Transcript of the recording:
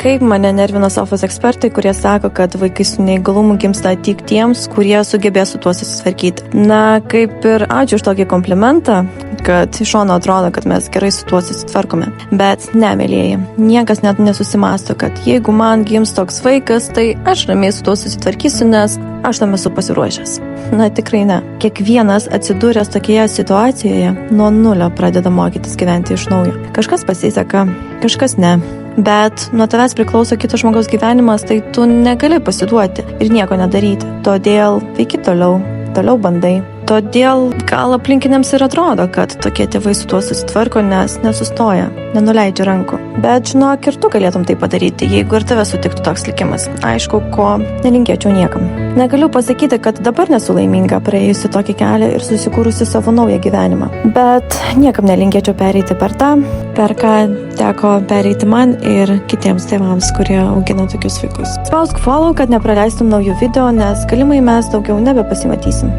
Kaip mane nervina sofos ekspertai, kurie sako, kad vaikai su neįgalumu gimsta tik tiems, kurie sugebės su tuo susitvarkyti. Na, kaip ir ačiū už tokį komplimentą, kad iš šono atrodo, kad mes gerai su tuo susitvarkome. Bet ne, mėlyjeji, niekas net nesusimasto, kad jeigu man gims toks vaikas, tai aš ramiai su tuo susitvarkysiu, nes aš tam esu pasiruošęs. Na, tikrai ne. Kiekvienas atsidūręs tokioje situacijoje nuo nulio pradeda mokytis gyventi iš naujo. Kažkas pasiseka, kažkas ne. Bet nuo tavęs priklauso kito žmogaus gyvenimas, tai tu negali pasiduoti ir nieko nedaryti. Todėl veiki toliau bandai. Todėl gal aplinkiniams ir atrodo, kad tokie tėvai su tuo susitvarko, nes nesustoja, nenuleidžia rankų. Bet žinok, ir tu galėtum tai padaryti, jeigu ir tave sutiktų toks likimas. Aišku, ko nelinkėčiau niekam. Negaliu pasakyti, kad dabar nesu laiminga praėjusi tokį kelią ir susikūrusi savo naują gyvenimą. Bet niekam nelinkėčiau pereiti per tą, per ką teko pereiti man ir kitiems tėvams, kurie augina tokius vaikus. Spausk follow, kad nepraleistum naujų video, nes galimai mes daugiau nebepasimatysim.